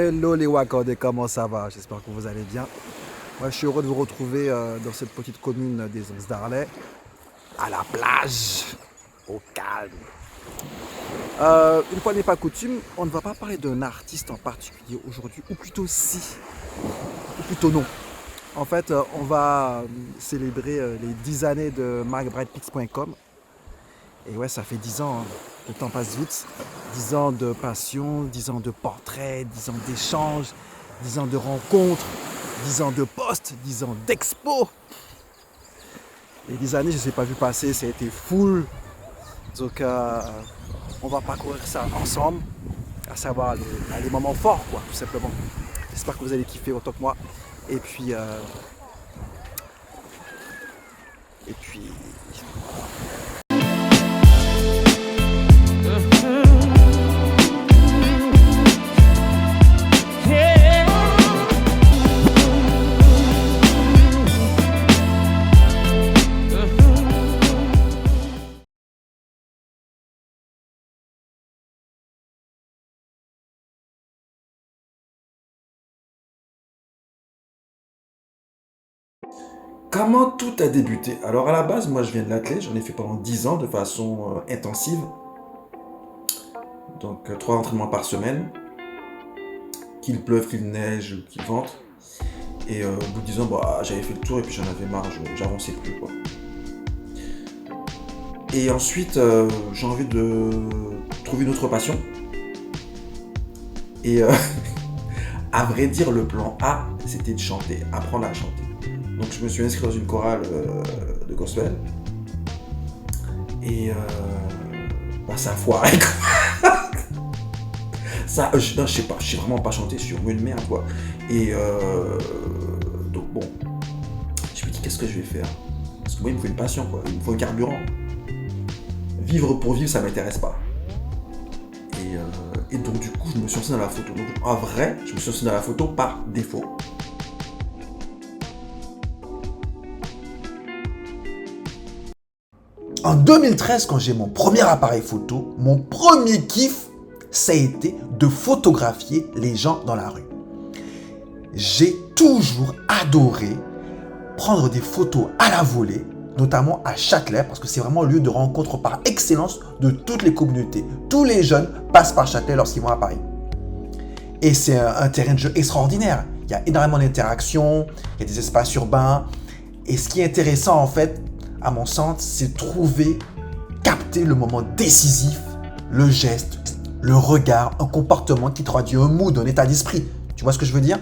Hello les Wakandais, comment ça va? J'espère que vous allez bien. Moi, je suis heureux de vous retrouver dans cette petite commune des Onces d'Arlet, à la plage, au calme. Une fois n'est pas coutume, on ne va pas parler d'un artiste en particulier aujourd'hui, ou plutôt si, ou plutôt non. En fait, on va célébrer les 10 années de MacBrightPix.com. Et ouais, ça fait 10 ans, hein. Le temps passe vite. 10 ans de passion, 10 ans de portraits, 10 ans d'échanges, 10 ans de rencontres, 10 ans de posts, 10 ans d'expos. Les 10 années, je ne les ai pas vu passer, ça a été full. Donc, on va parcourir ça ensemble, à savoir les moments forts, quoi, tout simplement. J'espère que vous allez kiffer autant que moi. Et puis, et puis, comment tout a débuté? Alors à la base, moi je viens de l'athlète, j'en ai fait pendant 10 ans de façon intensive. Donc 3 entraînements par semaine, qu'il pleuve, qu'il neige ou qu'il vente. Et au bout de 10 ans, bah, j'avais fait le tour et puis j'en avais marre, j'avançais plus, quoi. Et ensuite, j'ai envie de trouver une autre passion. Et à vrai dire, le plan A, c'était de chanter, apprendre à chanter. Donc je me suis inscrit dans une chorale de gospel. Et bah, ça a foiré, quoi. Ça, non, je sais pas, je sais vraiment pas chanter, je suis vraiment une merde, quoi. Et donc bon, je me dis qu'est-ce que je vais faire? Parce que moi il me faut une passion, quoi, il me faut un carburant. Vivre pour vivre, ça m'intéresse pas. Et donc du coup, je me suis lancé dans la photo. Donc en vrai, je me suis lancé dans la photo par défaut. En 2013, quand j'ai mon premier appareil photo, mon premier kiff, ça a été de photographier les gens dans la rue. J'ai toujours adoré prendre des photos à la volée, notamment à Châtelet, parce que c'est vraiment le lieu de rencontre par excellence de toutes les communautés. Tous les jeunes passent par Châtelet lorsqu'ils vont à Paris. Et c'est un terrain de jeu extraordinaire. Il y a énormément d'interactions, il y a des espaces urbains. Et ce qui est intéressant, en fait, à mon sens, c'est trouver, capter le moment décisif, le geste, le regard, un comportement qui traduit un mood, un état d'esprit. Tu vois ce que je veux dire?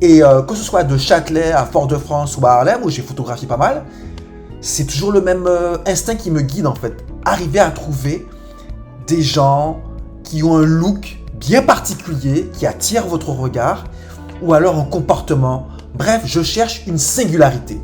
Et que ce soit de Châtelet à Fort-de-France ou à Harlem, où j'ai photographié pas mal, c'est toujours le même instinct qui me guide, en fait. Arriver à trouver des gens qui ont un look bien particulier, qui attire votre regard, ou alors un comportement. Bref, je cherche une singularité.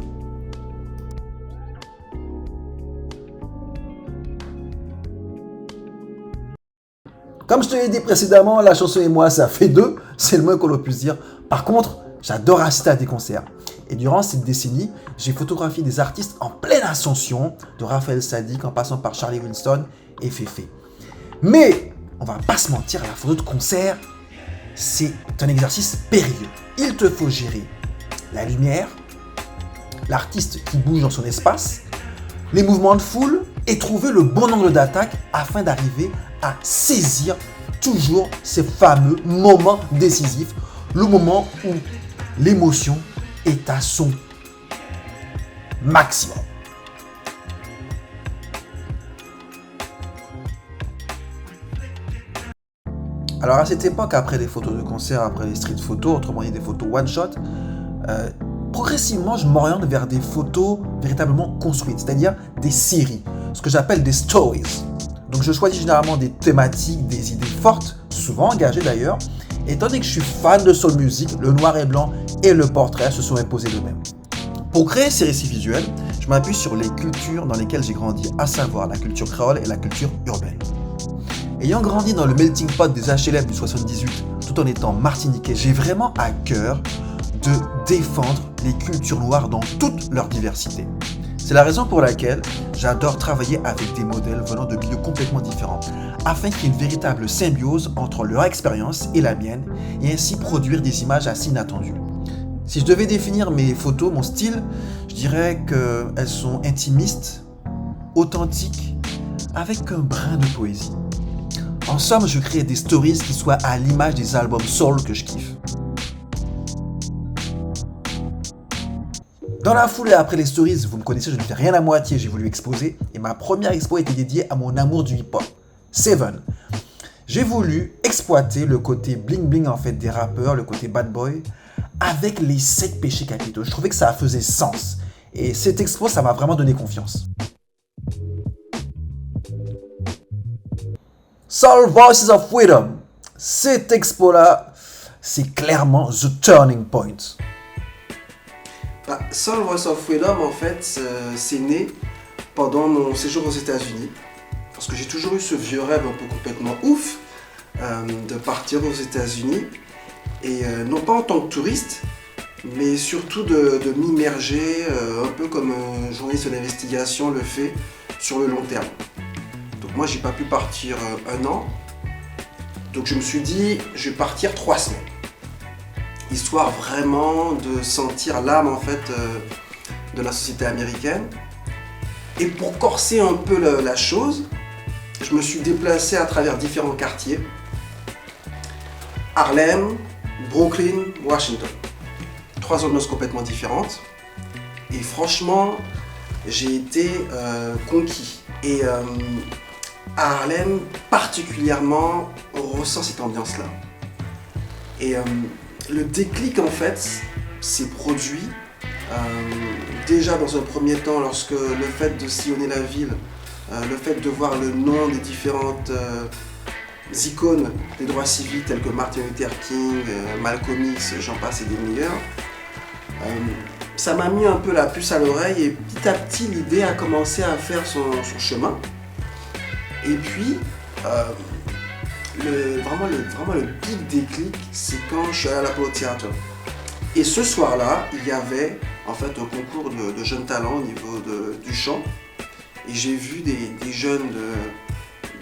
Comme je te l'ai dit précédemment, la chanson et moi, ça fait deux. C'est le moins qu'on puisse dire. Par contre, j'adore assister à des concerts. Et durant cette décennie, j'ai photographié des artistes en pleine ascension, de Raphaël Saadiq en passant par Charlie Winston et Féfé. Mais, on va pas se mentir, la photo de concert, c'est un exercice périlleux. Il te faut gérer la lumière, l'artiste qui bouge dans son espace, les mouvements de foule et trouver le bon angle d'attaque afin d'arriver à saisir toujours ces fameux moments décisifs, le moment où l'émotion est à son maximum. Alors à cette époque, après les photos de concert, après les street photos, autrement dit des photos one shot, progressivement je m'oriente vers des photos véritablement construites, c'est-à-dire des séries, ce que j'appelle des stories. Donc je choisis généralement des thématiques, des idées fortes, souvent engagées d'ailleurs. Étant donné que je suis fan de soul music, le noir et blanc et le portrait se sont imposés d'eux-mêmes. Pour créer ces récits visuels, je m'appuie sur les cultures dans lesquelles j'ai grandi, à savoir la culture créole et la culture urbaine. Ayant grandi dans le melting pot des HLM du 78, tout en étant martiniquais, j'ai vraiment à cœur de défendre les cultures noires dans toute leur diversité. C'est la raison pour laquelle j'adore travailler avec des modèles venant de milieux complètement différents, afin qu'il y ait une véritable symbiose entre leur expérience et la mienne et ainsi produire des images assez inattendues. Si je devais définir mes photos, mon style, je dirais qu'elles sont intimistes, authentiques, avec un brin de poésie. En somme, je crée des stories qui soient à l'image des albums soul que je kiffe. Dans la foulée après les stories, vous me connaissez, je ne fais rien à moitié, j'ai voulu exposer. Et ma première expo était dédiée à mon amour du hip-hop, Seven. J'ai voulu exploiter le côté bling-bling en fait des rappeurs, le côté bad boy, avec les 7 péchés capitaux. Je trouvais que ça faisait sens. Et cette expo, ça m'a vraiment donné confiance. Soul Voices of Freedom. Cette expo-là, c'est clairement the turning point. Soul Voices of Freedom, en fait, c'est né pendant mon séjour aux États-Unis. Parce que j'ai toujours eu ce vieux rêve un peu complètement ouf de partir aux États-Unis. Et non pas en tant que touriste, mais surtout de m'immerger un peu comme un journaliste d'investigation le fait sur le long terme. Donc moi j'ai pas pu partir un an, donc je me suis dit je vais partir 3 semaines. Histoire vraiment de sentir l'âme en fait de la société américaine. Et pour corser un peu la chose, je me suis déplacé à travers différents quartiers. Harlem, Brooklyn, Washington. 3 ambiances complètement différentes. Et franchement, j'ai été conquis. Et à Harlem, particulièrement, on ressent cette ambiance-là. Et le déclic, en fait, s'est produit déjà dans un premier temps lorsque le fait de sillonner la ville, le fait de voir le nom des différentes icônes des droits civiques tels que Martin Luther King, Malcolm X, j'en passe et des meilleurs, ça m'a mis un peu la puce à l'oreille et petit à petit l'idée a commencé à faire son chemin. Et puis, vraiment le big déclic, c'est quand je suis allé à l'Apollo Theater. Et ce soir-là, il y avait en fait un concours de jeunes talents au niveau du chant. Et j'ai vu des jeunes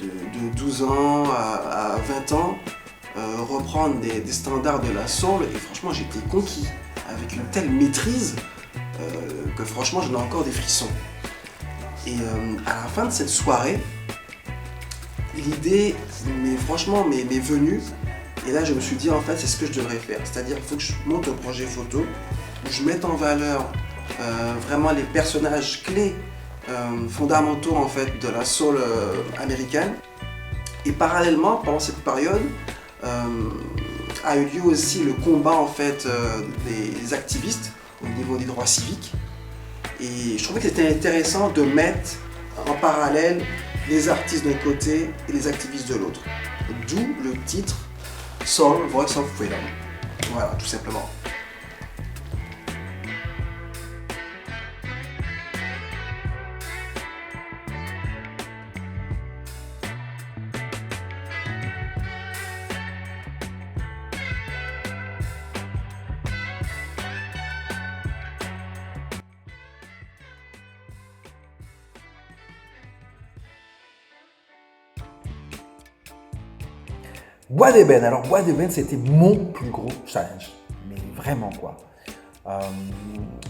de 12 ans à 20 ans reprendre des standards de la soul. Et franchement, j'étais conquis avec une telle maîtrise que franchement, j'en ai encore des frissons. Et à la fin de cette soirée, l'idée m'est venue. Et là, je me suis dit, en fait, c'est ce que je devrais faire. C'est-à-dire qu'il faut que je monte un projet photo où je mette en valeur vraiment les personnages clés, fondamentaux en fait, de la soul américaine. Et parallèlement, pendant cette période, a eu lieu aussi le combat en fait, des activistes au niveau des droits civiques. Et je trouvais que c'était intéressant de mettre en parallèle les artistes d'un côté et les activistes de l'autre. D'où le titre Soul Voices of Freedom. Voilà, tout simplement. Bois d'ébène. Alors, Bois d'ébène, c'était mon plus gros challenge. Mais vraiment, quoi.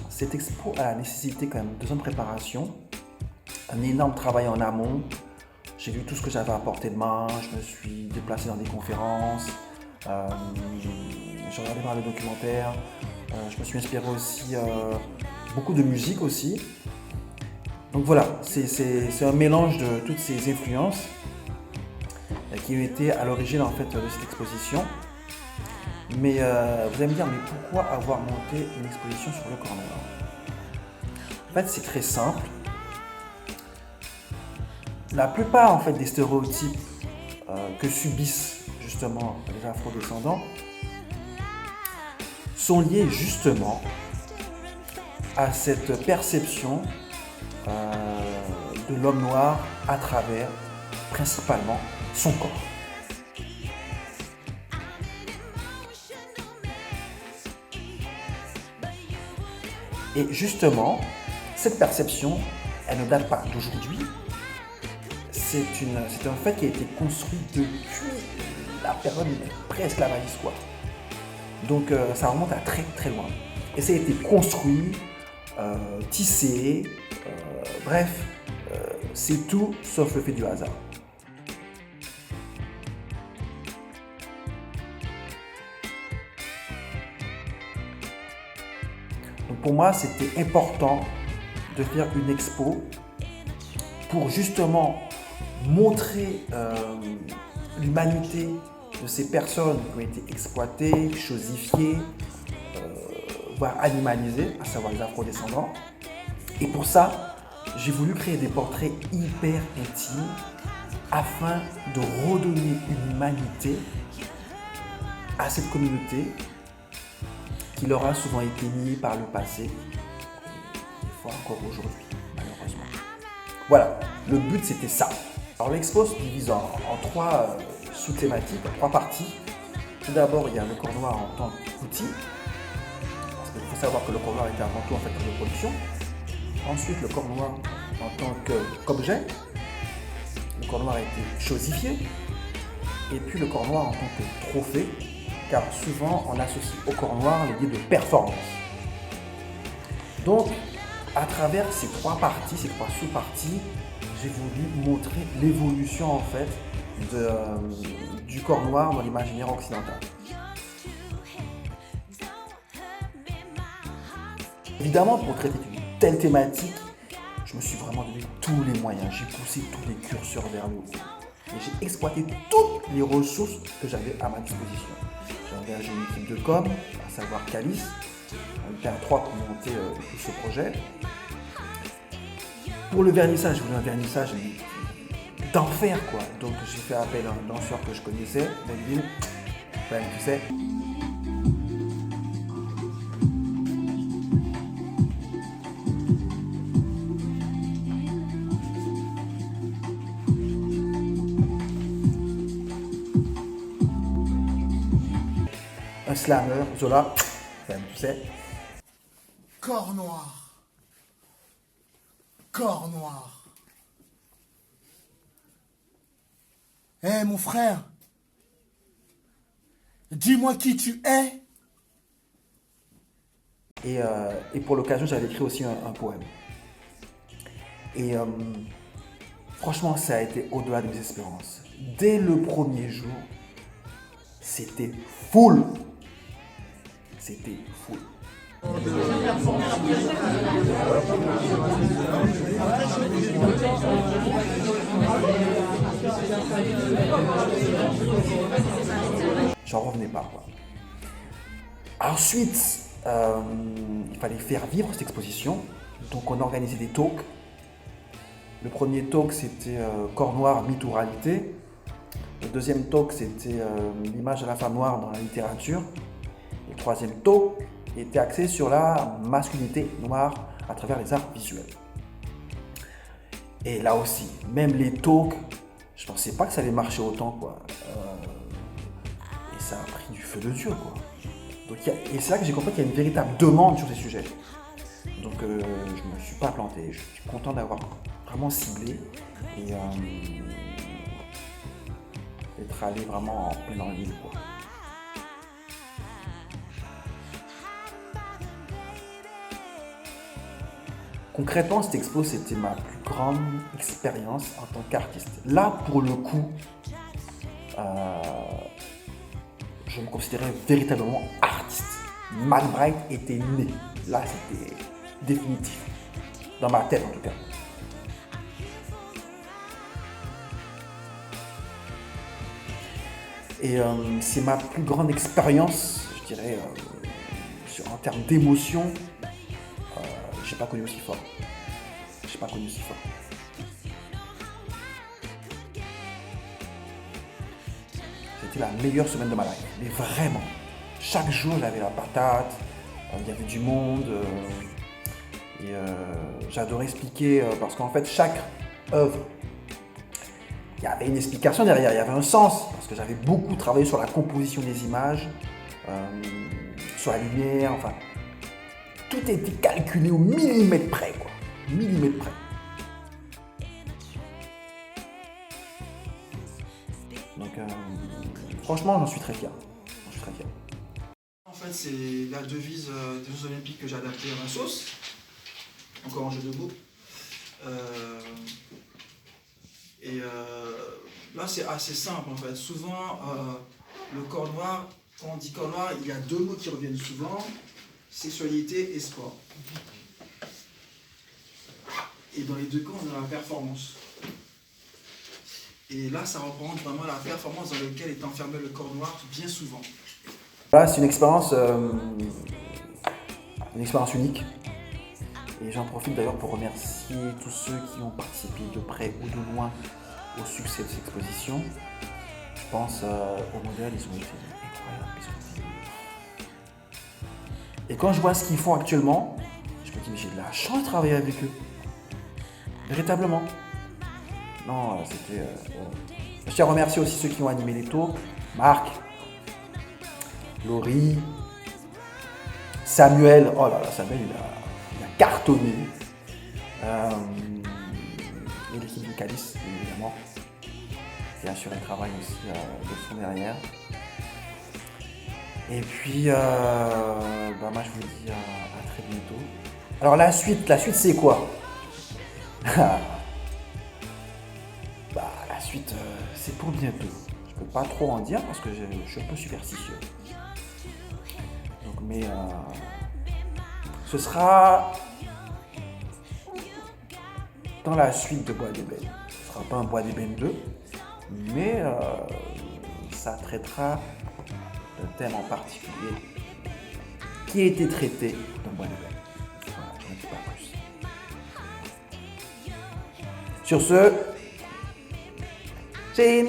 Cette expo a nécessité quand même 2 ans de préparation, un énorme travail en amont. J'ai vu tout ce que j'avais à portée de main, je me suis déplacé dans des conférences, j'ai regardé par le documentaire, je me suis inspiré aussi beaucoup de musique aussi. Donc voilà, c'est un mélange de toutes ces influences qui ont été à l'origine en fait de cette exposition. Mais vous allez me dire, mais pourquoi avoir monté une exposition sur le corner? En fait, c'est très simple. La plupart en fait des stéréotypes que subissent justement les afro-descendants sont liés justement à cette perception de l'homme noir à travers principalement son corps. Et justement, cette perception, elle ne date pas d'aujourd'hui. c'est un fait qui a été construit depuis la période pré-esclavagiste, quoi. Donc ça remonte à très très loin. Et ça a été construit, tissé, bref, c'est tout sauf le fait du hasard. Donc pour moi, c'était important de faire une expo pour justement montrer l'humanité de ces personnes qui ont été exploitées, chosifiées, voire animalisées, à savoir les afrodescendants. Et pour ça, j'ai voulu créer des portraits hyper intimes afin de redonner une humanité à cette communauté qui leur a souvent été niée par le passé, et des fois encore aujourd'hui, malheureusement. Voilà, le but c'était ça. Alors l'expo se divise en trois sous-thématiques, en trois parties. Tout d'abord, il y a le corps noir en tant qu'outil, parce qu'il faut savoir que le corps noir était avant tout un facteur de production. Ensuite, le corps noir en tant qu'objet. Le corps noir a été chosifié. Et puis le corps noir en tant que trophée, car souvent on associe au corps noir l'idée de performance. Donc, à travers ces trois parties, ces trois sous-parties, j'ai voulu montrer l'évolution en fait du corps noir dans l'imaginaire occidental. Évidemment, pour traiter d'une telle thématique, je me suis vraiment donné tous les moyens, j'ai poussé tous les curseurs vers le haut. Et j'ai exploité toutes les ressources que j'avais à ma disposition. J'ai engagé une équipe de com, à savoir Calice. On était à 3 pour monter tout ce projet. Pour le vernissage, je voulais un vernissage d'enfer, quoi. Donc j'ai fait appel à un danseur que je connaissais, Melvin. Ben, tu sais. Un slammer, Zola, ben, tu sais. Corps noir. Corps noir. Eh mon frère, dis-moi qui tu es. Et pour l'occasion, j'avais écrit aussi un poème. Et franchement, ça a été au-delà de mes espérances. Dès le premier jour, c'était full. C'était full. J'en revenais pas, quoi. Ensuite, il fallait faire vivre cette exposition. Donc on organisait des talks. Le premier talk, c'était Corps noir, mythe ou réalité. Le deuxième talk, c'était l'image de la femme noire dans la littérature. Le troisième talk était axé sur la masculinité noire à travers les arts visuels. Et là aussi, même les talks, je pensais pas que ça allait marcher autant, quoi. Et ça a pris du feu de Dieu, quoi. Donc, et c'est là que j'ai compris qu'il y a une véritable demande sur ces sujets. Donc je ne me suis pas planté, je suis content d'avoir vraiment ciblé et d'être allé vraiment en plein dans le mille, quoi. Concrètement, cette expo, c'était ma plus grande expérience en tant qu'artiste. Là, pour le coup, je me considérais véritablement artiste. McBride était né. Là, c'était définitif. Dans ma tête, en tout cas. Et c'est ma plus grande expérience, je dirais, en termes d'émotion. J'ai pas connu aussi fort. J'ai pas connu aussi fort. C'était la meilleure semaine de ma life. Mais vraiment. Chaque jour, j'avais la patate. Il y avait du monde. Et j'adorais expliquer. Parce qu'en fait, chaque œuvre, il y avait une explication derrière. Il y avait un sens. Parce que j'avais beaucoup travaillé sur la composition des images. Sur la lumière. Enfin, tout était calculé au millimètre près, quoi. Millimètre près. Donc franchement, j'en suis très fier. J'en suis très fier. En fait, c'est la devise des Jeux Olympiques que j'ai adaptée à ma sauce. Encore en jeu de mots. Là, c'est assez simple en fait. Souvent, le corps noir, quand on dit corps noir, il y a deux mots qui reviennent souvent, sexualité et sport. Et dans les deux cas, on a la performance. Et là, ça représente vraiment la performance dans laquelle est enfermé le corps noir bien souvent. Là, c'est une expérience unique. Et j'en profite d'ailleurs pour remercier tous ceux qui ont participé de près ou de loin au succès de cette exposition. Je pense aux modèles, ils ont été incroyables. Et quand je vois ce qu'ils font actuellement, je me dis, mais j'ai de la chance de travailler avec eux. Véritablement. Non, c'était... Je tiens à remercier aussi ceux qui ont animé les taux. Marc, Laurie, Samuel. Oh là là, Samuel, il a cartonné. Et l'équipe du Calice, évidemment, qui a assuré le travail aussi de son derrière. Et puis, moi je vous dis à très bientôt. Alors la suite c'est quoi? La suite, c'est pour bientôt. Je peux pas trop en dire parce que je suis un peu superstitieux. Donc, mais ce sera dans la suite de Bois d'Ébène. Ce ne sera pas un Bois d'Ébène 2, mais ça traitera d'un thème en particulier qui a été traité dans Bois d'Ébène. Voilà, je ne dis pas plus. Sur ce, Chin!